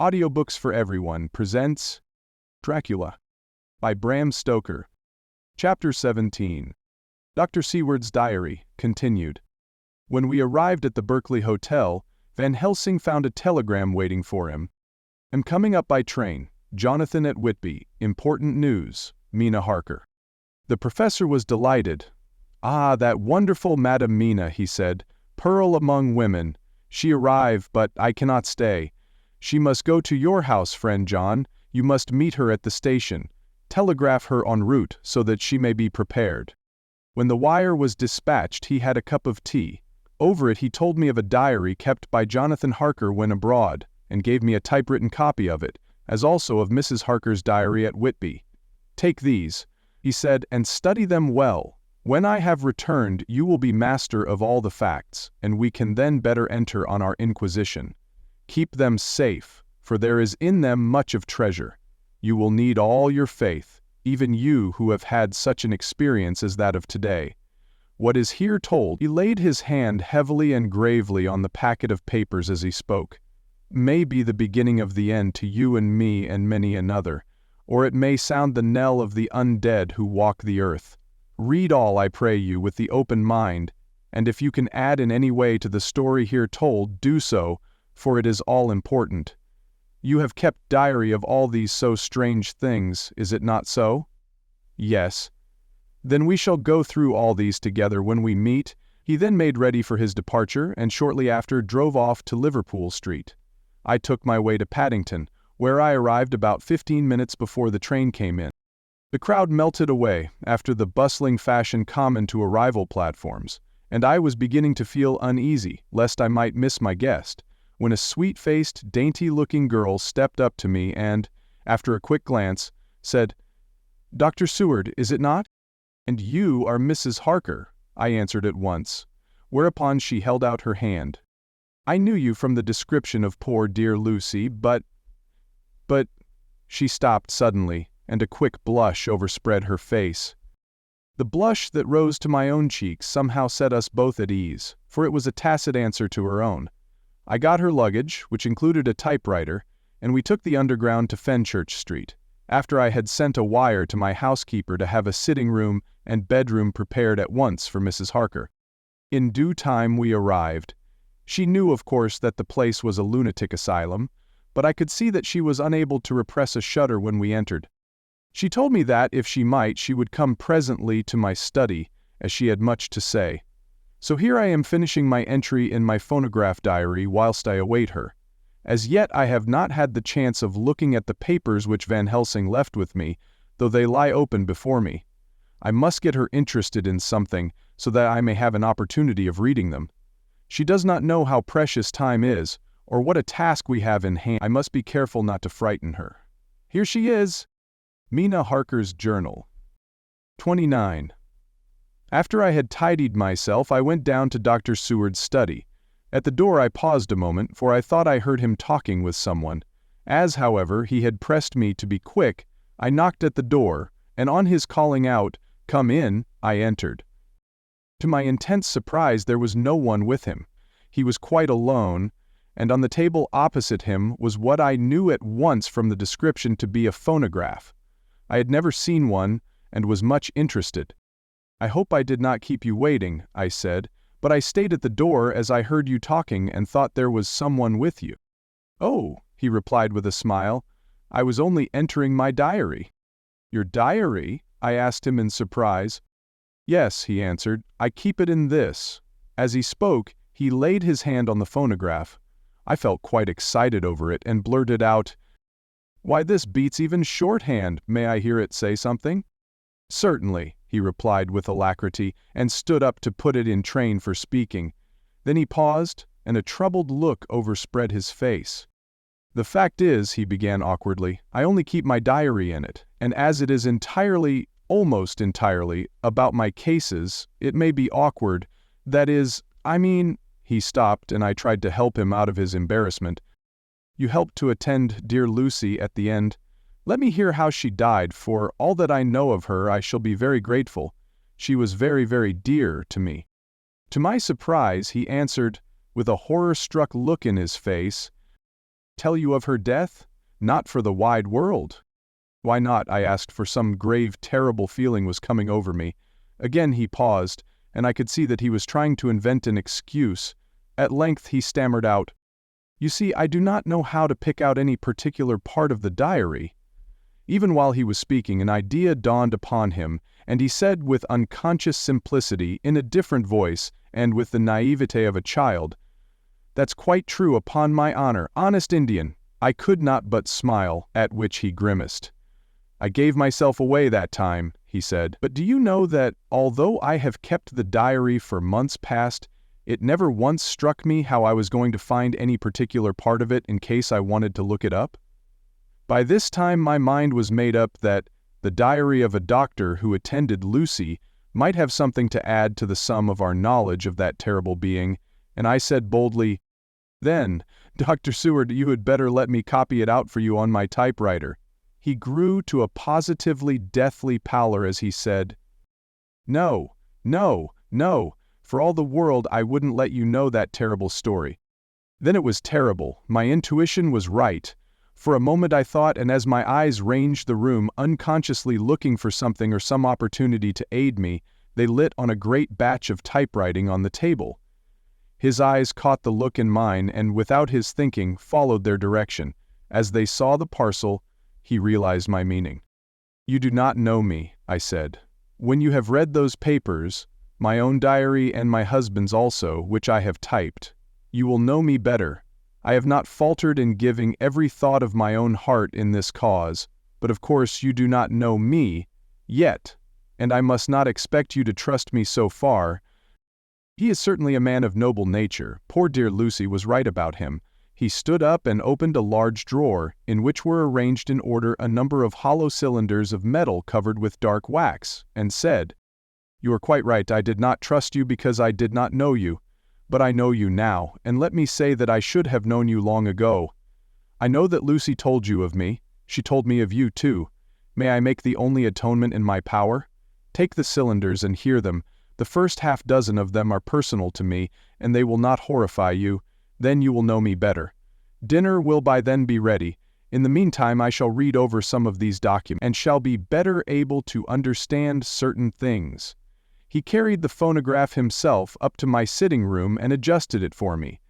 Audiobooks for Everyone presents Dracula by Bram Stoker. Chapter 17. Dr. Seward's Diary, continued. When we arrived at the Berkeley Hotel, Van Helsing found a telegram waiting for him. "Am coming up by train. Jonathan at Whitby. Important news. Mina Harker." The professor was delighted. "Ah, that wonderful Madame Mina," he said, "pearl among women. She arrive, but I cannot stay. She must go to your house, friend John. You must meet her at the station. Telegraph her en route so that she may be prepared." When the wire was dispatched, he had a cup of tea. Over it he told me of a diary kept by Jonathan Harker when abroad, and gave me a typewritten copy of it, as also of Mrs. Harker's diary at Whitby. "Take these," he said, "and study them well. When I have returned, you will be master of all the facts, and we can then better enter on our inquisition. Keep them safe, for there is in them much of treasure. You will need all your faith, even you who have had such an experience as that of today. What is here told," he laid his hand heavily and gravely on the packet of papers as he spoke, "may be the beginning of the end to you and me and many another, or it may sound the knell of the undead who walk the earth. Read all, I pray you, with the open mind, and if you can add in any way to the story here told, do so, for it is all important. You have kept diary of all these so strange things, is it not so?" "Yes." "Then we shall go through all these together when we meet." He then made ready for his departure, and shortly after drove off to Liverpool Street. I took my way to Paddington, where I arrived about 15 minutes before the train came in. The crowd melted away, after the bustling fashion common to arrival platforms, and I was beginning to feel uneasy, lest I might miss my guest, when a sweet-faced, dainty-looking girl stepped up to me and, after a quick glance, said, "Dr. Seward, is it not?" "And you are Mrs. Harker," I answered at once, whereupon she held out her hand. "I knew you from the description of poor dear Lucy, but—" She stopped suddenly, and a quick blush overspread her face. The blush that rose to my own cheeks somehow set us both at ease, for it was a tacit answer to her own. I got her luggage, which included a typewriter, and we took the Underground to Fenchurch Street, after I had sent a wire to my housekeeper to have a sitting room and bedroom prepared at once for Mrs. Harker. In due time we arrived. She knew, of course, that the place was a lunatic asylum, but I could see that she was unable to repress a shudder when we entered. She told me that, if she might, she would come presently to my study, as she had much to say. So here I am finishing my entry in my phonograph diary whilst I await her. As yet I have not had the chance of looking at the papers which Van Helsing left with me, though they lie open before me. I must get her interested in something, so that I may have an opportunity of reading them. She does not know how precious time is, or what a task we have in hand. I must be careful not to frighten her. Here she is! Mina Harker's Journal. 29. After I had tidied myself, I went down to Dr. Seward's study. At the door I paused a moment, for I thought I heard him talking with someone. As, however, he had pressed me to be quick, I knocked at the door, and on his calling out, "Come in," I entered. To my intense surprise, there was no one with him. He was quite alone, and on the table opposite him was what I knew at once from the description to be a phonograph. I had never seen one, and was much interested. "I hope I did not keep you waiting," I said, "but I stayed at the door as I heard you talking and thought there was someone with you." "Oh," he replied with a smile, "I was only entering my diary." "Your diary?" I asked him in surprise. "Yes," he answered, "I keep it in this." As he spoke, he laid his hand on the phonograph. I felt quite excited over it and blurted out, "Why, this beats even shorthand. May I hear it say something?" "Certainly," he replied with alacrity, and stood up to put it in train for speaking. Then he paused, and a troubled look overspread his face. "The fact is," he began awkwardly, "I only keep my diary in it, and as it is entirely, almost entirely, about my cases, it may be awkward. That is, I mean—" He stopped, and I tried to help him out of his embarrassment. "You helped to attend dear Lucy at the end. Let me hear how she died, for all that I know of her I shall be very grateful. She was very, very dear to me." To my surprise, he answered, with a horror-struck look in his face, Tell you of her death? Not for the wide world." "Why not?" I asked, for some grave, terrible feeling was coming over me. Again he paused, and I could see that he was trying to invent an excuse. At length he stammered out, "You see, I do not know how to pick out any particular part of the diary." Even while he was speaking, an idea dawned upon him, and he said with unconscious simplicity, in a different voice, and with the naivete of a child, "That's quite true, upon my honor, honest Indian." I could not but smile, at which he grimaced. "I gave myself away that time," he said. "But do you know that, although I have kept the diary for months past, it never once struck me how I was going to find any particular part of it in case I wanted to look it up? By this time my mind was made up that the diary of a doctor who attended Lucy might have something to add to the sum of our knowledge of that terrible being, and I said boldly, "Then, Dr. Seward, you had better let me copy it out for you on my typewriter." He grew to a positively deathly pallor as he said, "No, no, no, for all the world I wouldn't let you know that terrible story." Then it was terrible. My intuition was right. For a moment I thought, and as my eyes ranged the room, unconsciously looking for something or some opportunity to aid me, they lit on a great batch of typewriting on the table. His eyes caught the look in mine, and without his thinking, followed their direction. As they saw the parcel, he realized my meaning. "You do not know me," I said. "When you have read those papers, my own diary and my husband's also, which I have typed, you will know me better. I have not faltered in giving every thought of my own heart in this cause, but of course you do not know me yet, and I must not expect you to trust me so far. He is certainly a man of noble nature. Poor dear Lucy was right about him." He stood up and opened a large drawer, in which were arranged in order a number of hollow cylinders of metal covered with dark wax, and said, "You are quite right, I did not trust you because I did not know you. But I know you now, and let me say that I should have known you long ago. I know that Lucy told you of me. She told me of you too. May I make the only atonement in my power? Take the cylinders and hear them. The first half-dozen of them are personal to me, and they will not horrify you. Then you will know me better. Dinner will by then be ready. In the meantime I shall read over some of these documents, and shall be better able to understand certain things." He carried the phonograph himself up to my sitting room and adjusted it for me.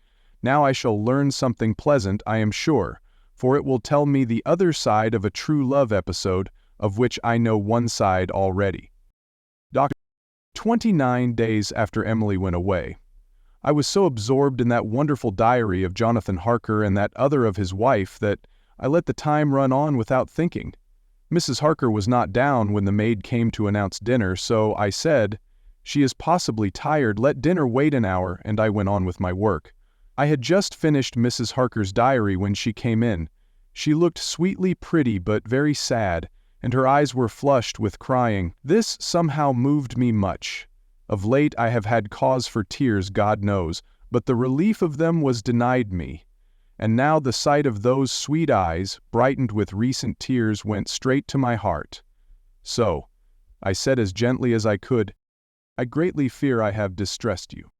"Now I shall learn something pleasant, I am sure, for it will tell me the other side of a true love episode, of which I know one side already." 29 days after Emily went away. I was so absorbed in that wonderful diary of Jonathan Harker and that other of his wife that I let the time run on without thinking. Mrs. Harker was not down when the maid came to announce dinner, so I said, "She is possibly tired, let dinner wait an hour," and I went on with my work. I had just finished Mrs. Harker's diary when she came in. She looked sweetly pretty but very sad, and her eyes were flushed with crying. This somehow moved me much. Of late I have had cause for tears, God knows, but the relief of them was denied me. And now the sight of those sweet eyes, brightened with recent tears, went straight to my heart. "So," I said as gently as I could, "I greatly fear I have distressed you."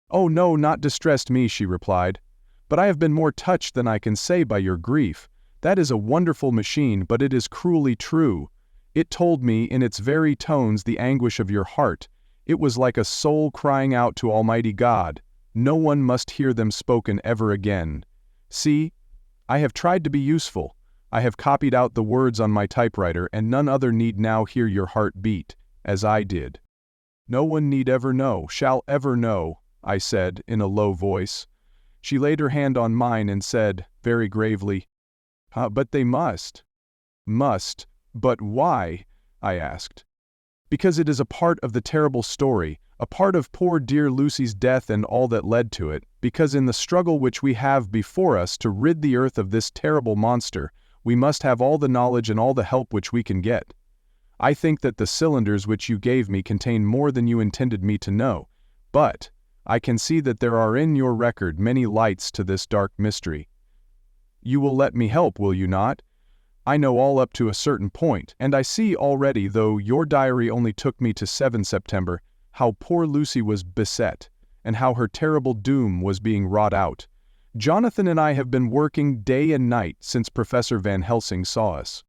"Oh no, not distressed me," she replied. "But I have been more touched than I can say by your grief. That is a wonderful machine, but it is cruelly true. It told me in its very tones the anguish of your heart. It was like a soul crying out to Almighty God. No one must hear them spoken ever again. See, I have tried to be useful. I have copied out the words on my typewriter, and none other need now hear your heart beat, as I did." "No one need ever know, shall ever know," I said in a low voice. She laid her hand on mine and said, very gravely, "But they must." "Must? But why?" I asked. "Because it is a part of the terrible story, a part of poor dear Lucy's death and all that led to it, because in the struggle which we have before us to rid the earth of this terrible monster, we must have all the knowledge and all the help which we can get. I think that the cylinders which you gave me contain more than you intended me to know, but I can see that there are in your record many lights to this dark mystery. You will let me help, will you not? I know all up to a certain point, and I see already, though your diary only took me to 7 September, how poor Lucy was beset, and how her terrible doom was being wrought out. Jonathan and I have been working day and night since Professor Van Helsing saw us.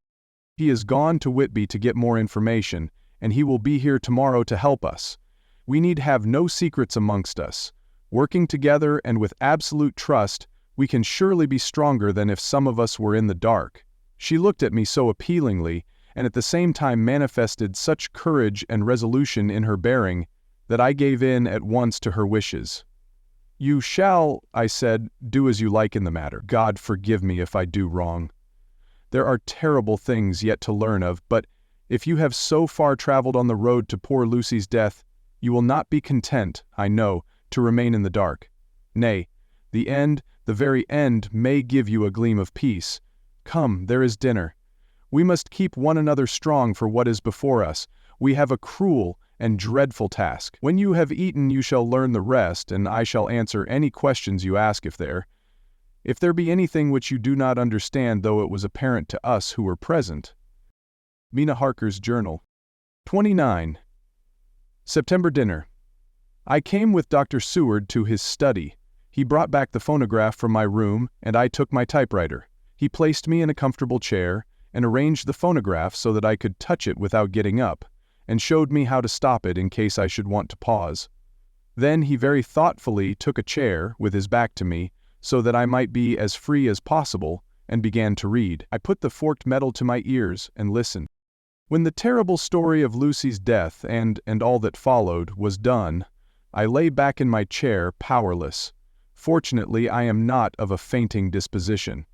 He has gone to Whitby to get more information, and he will be here tomorrow to help us. We need have no secrets amongst us. Working together and with absolute trust, we can surely be stronger than if some of us were in the dark." She looked at me so appealingly, and at the same time manifested such courage and resolution in her bearing, that I gave in at once to her wishes. "You shall," I said, "do as you like in the matter. God forgive me if I do wrong. There are terrible things yet to learn of, but if you have so far traveled on the road to poor Lucy's death, you will not be content, I know, to remain in the dark. Nay, the end, the very end, may give you a gleam of peace. Come, there is dinner. We must keep one another strong for what is before us. We have a cruel and dreadful task. When you have eaten you shall learn the rest, and I shall answer any questions you ask if there be anything which you do not understand, though it was apparent to us who were present." Mina Harker's Journal. 29. September dinner. I came with Dr. Seward to his study. He brought back the phonograph from my room, and I took my typewriter. He placed me in a comfortable chair, and arranged the phonograph so that I could touch it without getting up, and showed me how to stop it in case I should want to pause. Then he very thoughtfully took a chair, with his back to me, so that I might be as free as possible, and began to read. I put the forked metal to my ears and listened. When the terrible story of Lucy's death and all that followed was done, I lay back in my chair, powerless. Fortunately, I am not of a fainting disposition.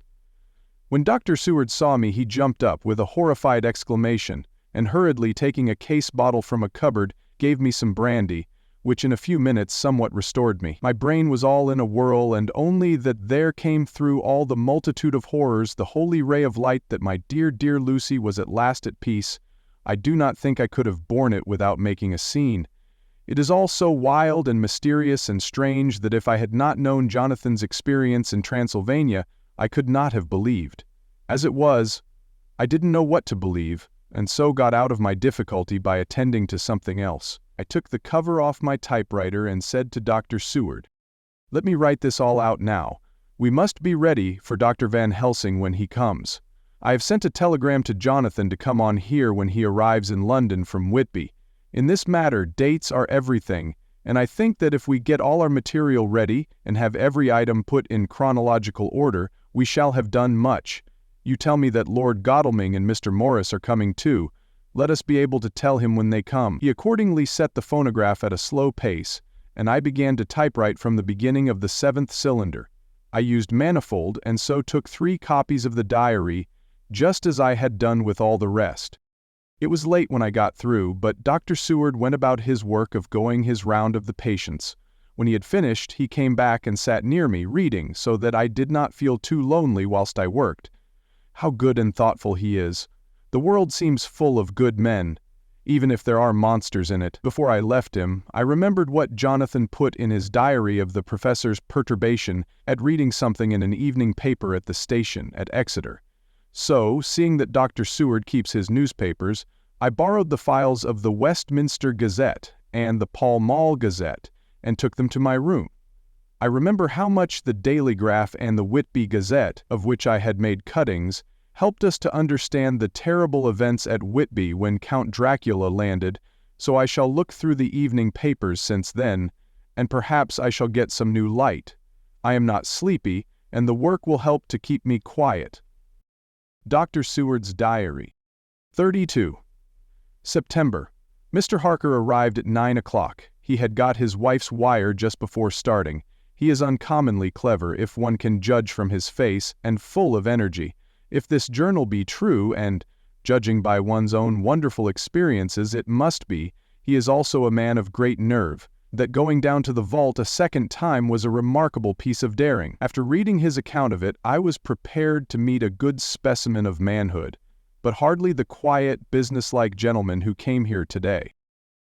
When Dr. Seward saw me, he jumped up with a horrified exclamation, and hurriedly taking a case bottle from a cupboard, gave me some brandy, which in a few minutes somewhat restored me. My brain was all in a whirl, and only that there came through all the multitude of horrors the holy ray of light that my dear, dear Lucy was at last at peace. I do not think I could have borne it without making a scene. It is all so wild and mysterious and strange that if I had not known Jonathan's experience in Transylvania, I could not have believed. As it was, I didn't know what to believe, and so got out of my difficulty by attending to something else. I took the cover off my typewriter and said to Dr. Seward, "Let me write this all out now. We must be ready for Dr. Van Helsing when he comes. I have sent a telegram to Jonathan to come on here when he arrives in London from Whitby. In this matter, dates are everything, and I think that if we get all our material ready and have every item put in chronological order, we shall have done much. You tell me that Lord Godalming and Mr. Morris are coming too. Let us be able to tell him when they come." He accordingly set the phonograph at a slow pace, and I began to typewrite from the beginning of the 7th cylinder. I used manifold and so took 3 copies of the diary, just as I had done with all the rest. It was late when I got through, but Dr. Seward went about his work of going his round of the patients. When he had finished, he came back and sat near me, reading, so that I did not feel too lonely whilst I worked. How good and thoughtful he is! The world seems full of good men, even if there are monsters in it. Before I left him, I remembered what Jonathan put in his diary of the professor's perturbation at reading something in an evening paper at the station at Exeter. So, seeing that Dr. Seward keeps his newspapers, I borrowed the files of the Westminster Gazette and the Pall Mall Gazette and took them to my room. I remember how much the Daily Graph and the Whitby Gazette, of which I had made cuttings, helped us to understand the terrible events at Whitby when Count Dracula landed, so I shall look through the evening papers since then, and perhaps I shall get some new light. I am not sleepy, and the work will help to keep me quiet. Dr. Seward's Diary. 32. September. Mr. Harker arrived at 9 o'clock. He had got his wife's wire just before starting. He is uncommonly clever, if one can judge from his face, and full of energy. If this journal be true, and, judging by one's own wonderful experiences, it must be, he is also a man of great nerve. That going down to the vault a second time was a remarkable piece of daring. After reading his account of it, I was prepared to meet a good specimen of manhood, but hardly the quiet, businesslike gentleman who came here today.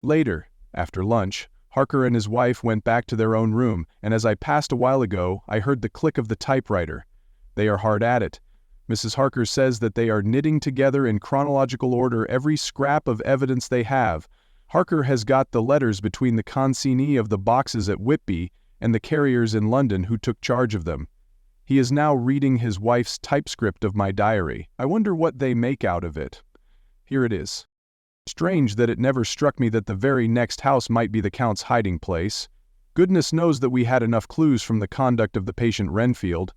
Later, after lunch, Harker and his wife went back to their own room, and as I passed a while ago, I heard the click of the typewriter. They are hard at it. Mrs. Harker says that they are knitting together in chronological order every scrap of evidence they have. Harker has got the letters between the consignee of the boxes at Whitby and the carriers in London who took charge of them. He is now reading his wife's typescript of my diary. I wonder what they make out of it. Here it is. Strange that it never struck me that the very next house might be the Count's hiding place. Goodness knows that we had enough clues from the conduct of the patient Renfield.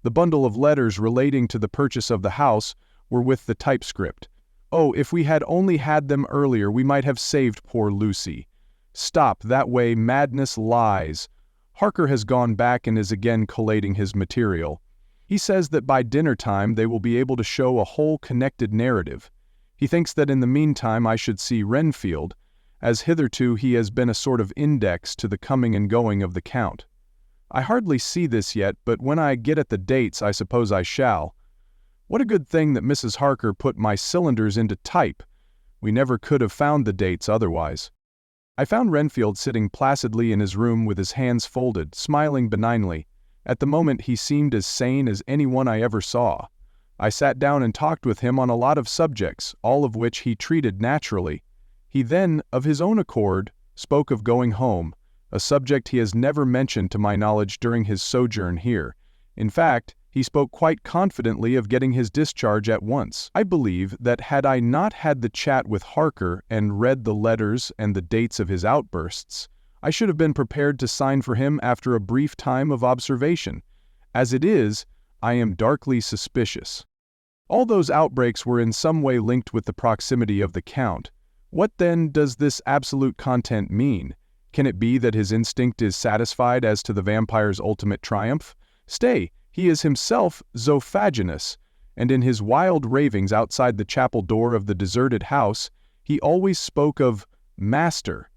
The bundle of letters relating to the purchase of the house were with the typescript. Oh, if we had only had them earlier, we might have saved poor Lucy. Stop, that way madness lies. Harker has gone back and is again collating his material. He says that by dinner time they will be able to show a whole connected narrative. He thinks that in the meantime I should see Renfield, as hitherto he has been a sort of index to the coming and going of the Count. I hardly see this yet, but when I get at the dates I suppose I shall. What a good thing that Mrs. Harker put my cylinders into type. We never could have found the dates otherwise. I found Renfield sitting placidly in his room with his hands folded, smiling benignly. At the moment he seemed as sane as anyone I ever saw. I sat down and talked with him on a lot of subjects, all of which he treated naturally. He then, of his own accord, spoke of going home, a subject he has never mentioned to my knowledge during his sojourn here. In fact, he spoke quite confidently of getting his discharge at once. I believe that had I not had the chat with Harker and read the letters and the dates of his outbursts, I should have been prepared to sign for him after a brief time of observation. As it is, I am darkly suspicious. All those outbreaks were in some way linked with the proximity of the Count. What then does this absolute content mean? Can it be that his instinct is satisfied as to the vampire's ultimate triumph? Stay! He is himself zoophaginous, and in his wild ravings outside the chapel door of the deserted house, he always spoke of master.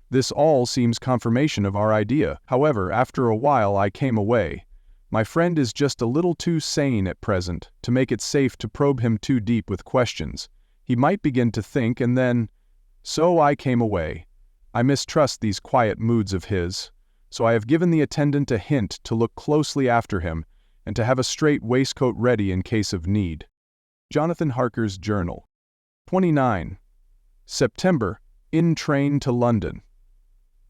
This all seems confirmation of our idea. However, after a while I came away. My friend is just a little too sane at present to make it safe to probe him too deep with questions. He might begin to think and then... So I came away. I mistrust these quiet moods of his. So I have given the attendant a hint to look closely after him and to have a straight waistcoat ready in case of need. Jonathan Harker's Journal. 29. September. In train to London.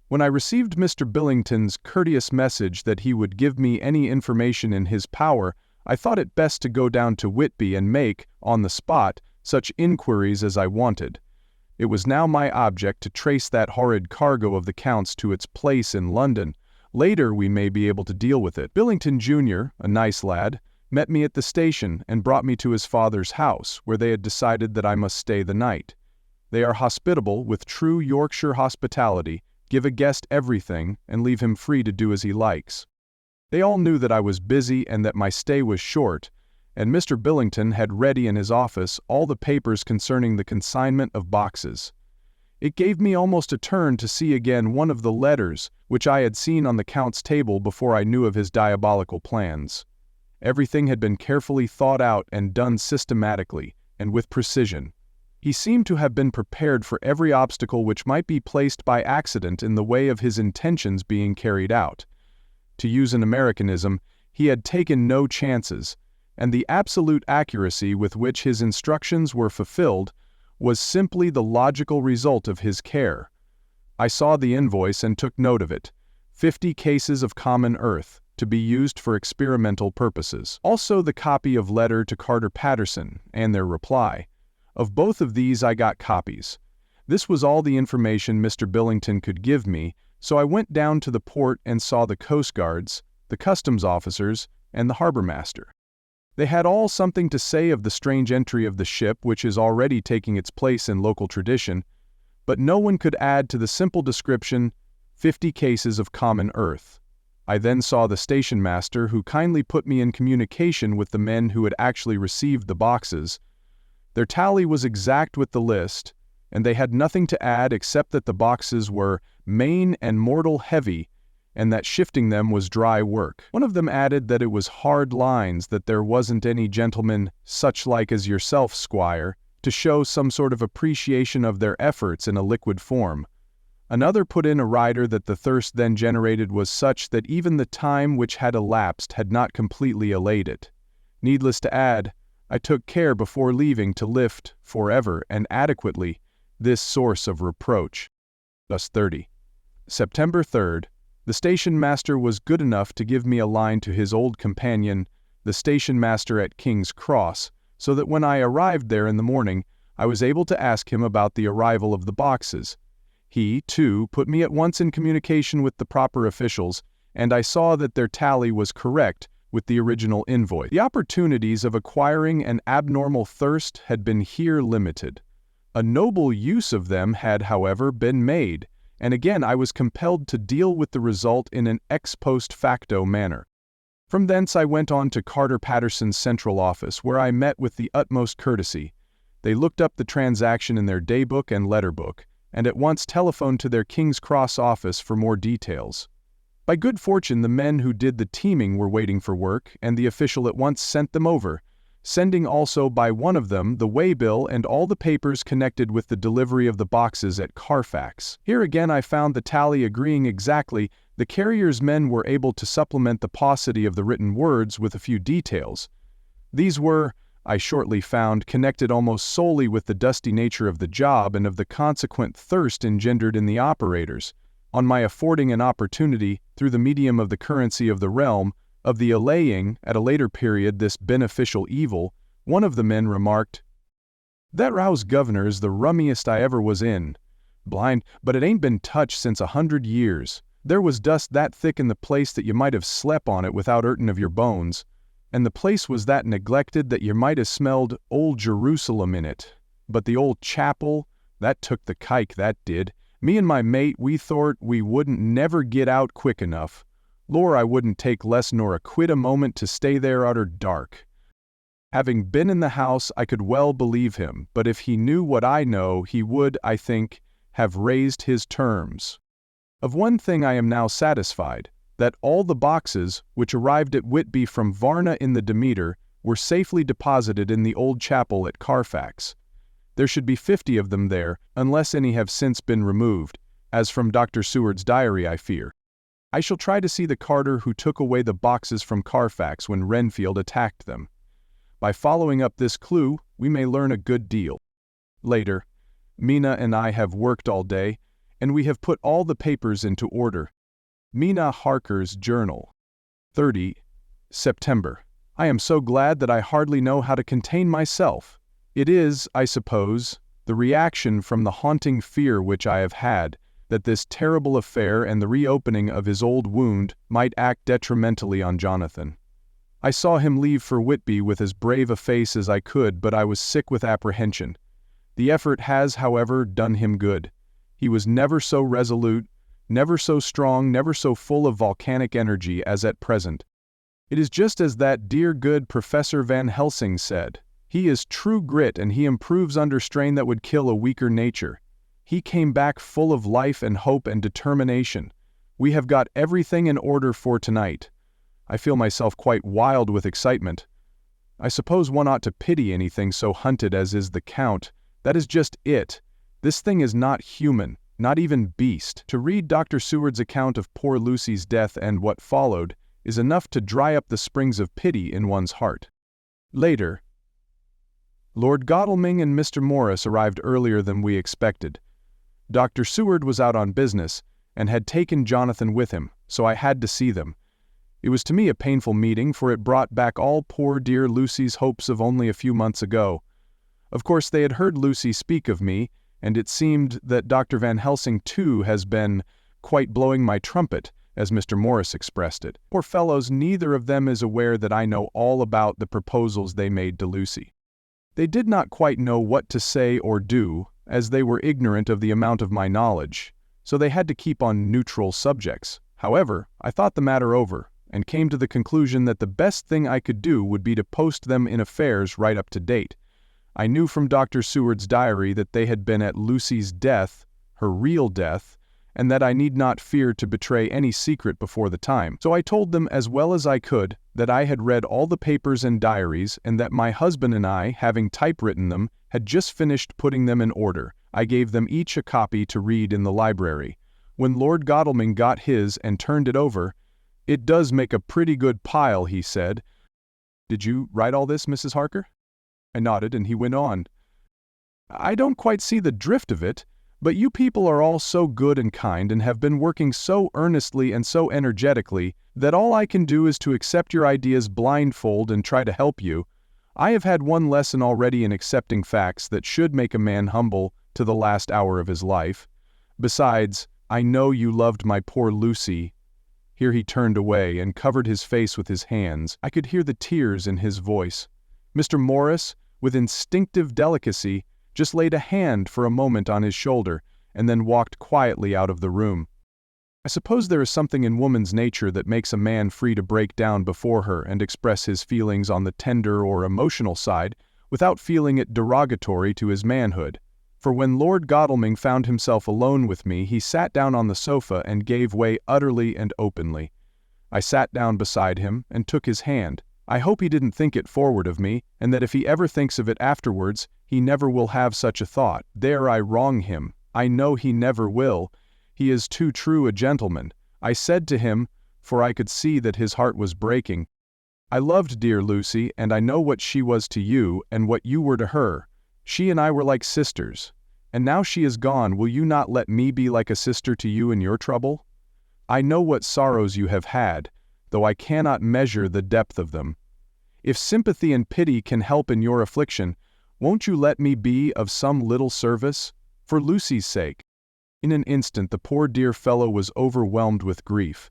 When I received Mr. Billington's courteous message that he would give me any information in his power, I thought it best to go down to Whitby and make, on the spot, such inquiries as I wanted. It was now my object to trace that horrid cargo of the Count's to its place in London. Later we may be able to deal with it. Billington Jr., a nice lad, met me at the station and brought me to his father's house, where they had decided that I must stay the night. They are hospitable, with true Yorkshire hospitality, give a guest everything, and leave him free to do as he likes. They all knew that I was busy and that my stay was short, and Mr. Billington had ready in his office all the papers concerning the consignment of boxes. It gave me almost a turn to see again one of the letters which I had seen on the Count's table before I knew of his diabolical plans. Everything had been carefully thought out and done systematically, and with precision. He seemed to have been prepared for every obstacle which might be placed by accident in the way of his intentions being carried out. To use an Americanism, he had taken no chances, and the absolute accuracy with which his instructions were fulfilled was simply the logical result of his care. I saw the invoice and took note of it. 50 cases of common earth, to be used for experimental purposes. Also the copy of letter to Carter Patterson, and their reply. Of both of these I got copies. This was all the information Mr. Billington could give me, so I went down to the port and saw the Coast Guards, the customs officers, and the harbor master. They had all something to say of the strange entry of the ship which is already taking its place in local tradition, but no one could add to the simple description, 50 cases of common earth. I then saw the station master, who kindly put me in communication with the men who had actually received the boxes. Their tally was exact with the list, and they had nothing to add except that the boxes were main and mortal heavy, and that shifting them was dry work. One of them added that it was hard lines, that there wasn't any gentleman, such like as yourself, squire, to show some sort of appreciation of their efforts in a liquid form. Another put in a rider that the thirst then generated was such that even the time which had elapsed had not completely allayed it. Needless to add, I took care before leaving to lift, forever and adequately, this source of reproach. Thus 30. September 3rd. The station master was good enough to give me a line to his old companion, the station master at King's Cross, so that when I arrived there in the morning, I was able to ask him about the arrival of the boxes. He, too, put me at once in communication with the proper officials, and I saw that their tally was correct with the original invoice. The opportunities of acquiring an abnormal thirst had been here limited. A noble use of them had, however, been made, and again I was compelled to deal with the result in an ex post facto manner. From thence I went on to Carter Patterson's central office, where I met with the utmost courtesy. They looked up the transaction in their daybook and letterbook, and at once telephoned to their King's Cross office for more details. By good fortune, the men who did the teaming were waiting for work, and the official at once sent them over, sending also by one of them the waybill and all the papers connected with the delivery of the boxes at Carfax. Here again I found the tally agreeing exactly. The carrier's men were able to supplement the paucity of the written words with a few details. These were, I shortly found, connected almost solely with the dusty nature of the job and of the consequent thirst engendered in the operators. On my affording an opportunity, through the medium of the currency of the realm, of the allaying, at a later period, this beneficial evil, one of the men remarked, "That rouse governor's the rummiest I ever was in. Blind, but it ain't been touched since 100 years. There was dust that thick in the place that you might have slep on it without 'urtin' of your bones, and the place was that neglected that you might have smelled old Jerusalem in it. But the old chapel, that took the kike, that did. Me and my mate, we thort we wouldn't never get out quick enough. Lor, I wouldn't take less nor a quid a moment to stay there utter dark." Having been in the house, I could well believe him, but if he knew what I know, he would, I think, have raised his terms. Of one thing I am now satisfied, that all the boxes, which arrived at Whitby from Varna in the Demeter, were safely deposited in the old chapel at Carfax. There should be 50 of them there, unless any have since been removed, as from Dr. Seward's diary I fear. I shall try to see the carter who took away the boxes from Carfax when Renfield attacked them. By following up this clue, we may learn a good deal. Later, Mina and I have worked all day, and we have put all the papers into order. Mina Harker's Journal. 30 September. I am so glad that I hardly know how to contain myself. It is, I suppose, the reaction from the haunting fear which I have had, that this terrible affair and the reopening of his old wound might act detrimentally on Jonathan. I saw him leave for Whitby with as brave a face as I could, but I was sick with apprehension. The effort has, however, done him good. He was never so resolute, never so strong, never so full of volcanic energy as at present. It is just as that dear good Professor Van Helsing said, "He is true grit, and he improves under strain that would kill a weaker nature." He came back full of life and hope and determination. We have got everything in order for tonight. I feel myself quite wild with excitement. I suppose one ought to pity anything so hunted as is the Count. That is just it. This thing is not human, not even beast. To read Dr. Seward's account of poor Lucy's death and what followed is enough to dry up the springs of pity in one's heart. Later, Lord Godalming and Mr. Morris arrived earlier than we expected. Dr. Seward was out on business, and had taken Jonathan with him, so I had to see them. It was to me a painful meeting, for it brought back all poor dear Lucy's hopes of only a few months ago. Of course they had heard Lucy speak of me, and it seemed that Dr. Van Helsing too has been quite blowing my trumpet, as Mr. Morris expressed it. Poor fellows, neither of them is aware that I know all about the proposals they made to Lucy. They did not quite know what to say or do, as they were ignorant of the amount of my knowledge, so they had to keep on neutral subjects. However, I thought the matter over, and came to the conclusion that the best thing I could do would be to post them in affairs right up to date. I knew from Dr. Seward's diary that they had been at Lucy's death, her real death, and that I need not fear to betray any secret before the time. So I told them as well as I could that I had read all the papers and diaries, and that my husband and I, having typewritten them, had just finished putting them in order. I gave them each a copy to read in the library. When Lord Godalming got his and turned it over, "It does make a pretty good pile," he said. "Did you write all this, Mrs. Harker?" I nodded, and he went on. "I don't quite see the drift of it, But you people are all so good and kind and have been working so earnestly and so energetically that all I can do is to accept your ideas blindfold and try to help you. I have had one lesson already in accepting facts that should make a man humble to the last hour of his life. Besides, I know you loved my poor Lucy." Here he turned away and covered his face with his hands. I could hear the tears in his voice. Mr. Morris, with instinctive delicacy, just laid a hand for a moment on his shoulder and then walked quietly out of the room. I suppose there is something in woman's nature that makes a man free to break down before her and express his feelings on the tender or emotional side without feeling it derogatory to his manhood. For when Lord Godalming found himself alone with me, he sat down on the sofa and gave way utterly and openly. I sat down beside him and took his hand. I hope he didn't think it forward of me, and that if he ever thinks of it afterwards, he never will have such a thought. There I wrong him. I know he never will. He is too true a gentleman. I said to him, for I could see that his heart was breaking, "I loved dear Lucy, and I know what she was to you and what you were to her. She and I were like sisters. And now she is gone, will you not let me be like a sister to you in your trouble? I know what sorrows you have had, though I cannot measure the depth of them. If sympathy and pity can help in your affliction, won't you let me be of some little service? For Lucy's sake." In an instant the poor dear fellow was overwhelmed with grief.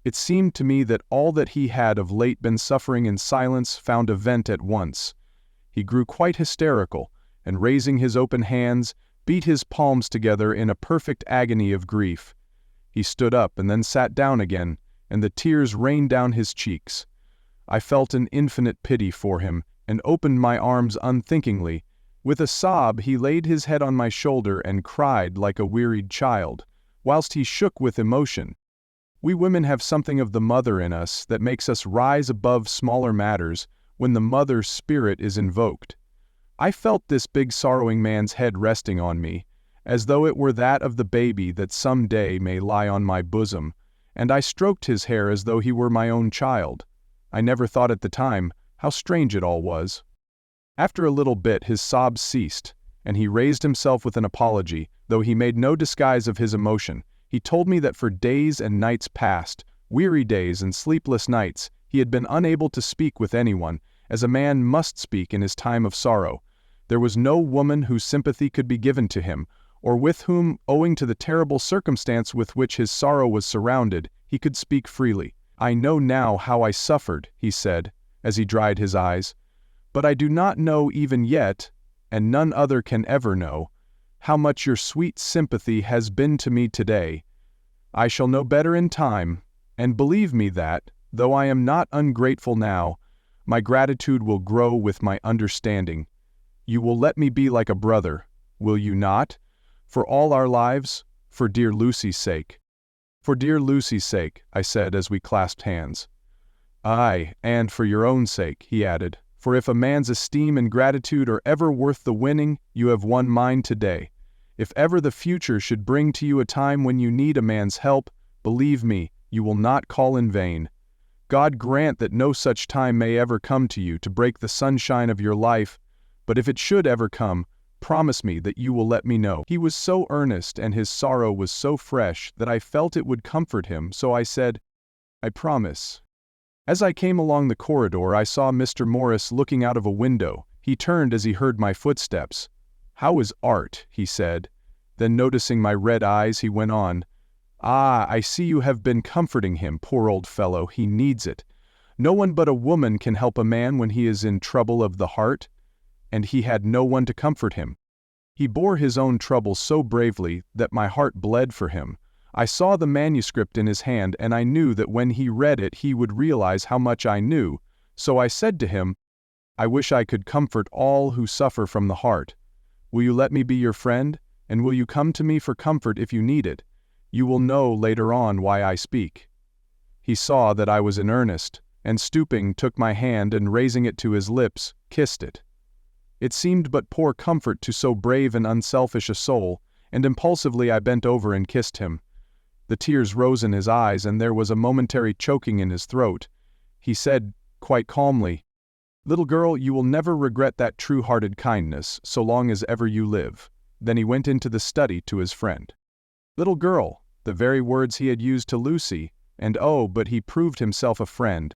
It seemed to me that all that he had of late been suffering in silence found a vent at once. He grew quite hysterical, and raising his open hands, beat his palms together in a perfect agony of grief. He stood up and then sat down again, and the tears rained down his cheeks. I felt an infinite pity for him, and opened my arms unthinkingly. With a sob he laid his head on my shoulder and cried like a wearied child, whilst he shook with emotion. We women have something of the mother in us that makes us rise above smaller matters when the mother spirit is invoked. I felt this big sorrowing man's head resting on me, as though it were that of the baby that some day may lie on my bosom, and I stroked his hair as though he were my own child. I never thought at the time how strange it all was. After a little bit his sobs ceased, and he raised himself with an apology, though he made no disguise of his emotion. He told me that for days and nights past, weary days and sleepless nights, he had been unable to speak with anyone, as a man must speak in his time of sorrow. There was no woman whose sympathy could be given to him, or with whom, owing to the terrible circumstance with which his sorrow was surrounded, he could speak freely. "I know now how I suffered," he said, as he dried his eyes, "but I do not know even yet, and none other can ever know, how much your sweet sympathy has been to me today. I shall know better in time, and believe me that, though I am not ungrateful now, my gratitude will grow with my understanding. You will let me be like a brother, will you not? For all our lives, for dear Lucy's sake." "For dear Lucy's sake," I said as we clasped hands. "Aye, and for your own sake," he added, "for if a man's esteem and gratitude are ever worth the winning, you have won mine today. If ever the future should bring to you a time when you need a man's help, believe me, you will not call in vain. God grant that no such time may ever come to you to break the sunshine of your life, but if it should ever come, promise me that you will let me know." He was so earnest and his sorrow was so fresh that I felt it would comfort him, so I said, "I promise." As I came along the corridor I saw Mr. Morris looking out of a window. He turned as he heard my footsteps. "How is Art?" he said. Then noticing my red eyes he went on, "Ah, I see you have been comforting him, poor old fellow, he needs it. No one but a woman can help a man when he is in trouble of the heart." And he had no one to comfort him. He bore his own trouble so bravely that my heart bled for him. I saw the manuscript in his hand, and I knew that when he read it he would realize how much I knew, so I said to him, "I wish I could comfort all who suffer from the heart. Will you let me be your friend, and will you come to me for comfort if you need it? You will know later on why I speak." He saw that I was in earnest, and stooping took my hand and raising it to his lips, kissed it. It seemed but poor comfort to so brave and unselfish a soul, and impulsively I bent over and kissed him. The tears rose in his eyes and there was a momentary choking in his throat. He said, quite calmly, "Little girl, you will never regret that true-hearted kindness, so long as ever you live. Then he went into the study to his friend. "Little girl," the very words he had used to Lucy, and oh, but he proved himself a friend,